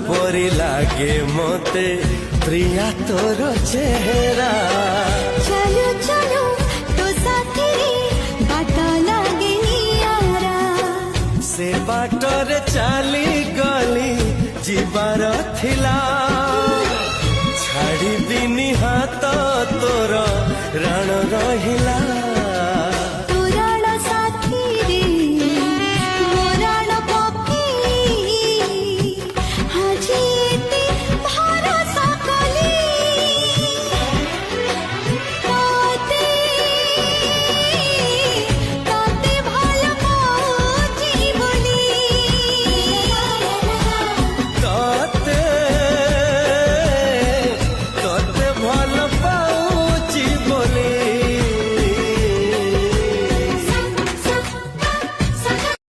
परी लागे मोते प्रिया तोर चेहरा। चलो चलो तो साथी बाट लागे नियारा। से बाटरे चली गली जीवार थिला छाड़ी बिनी हाथ तोर राण रहिला।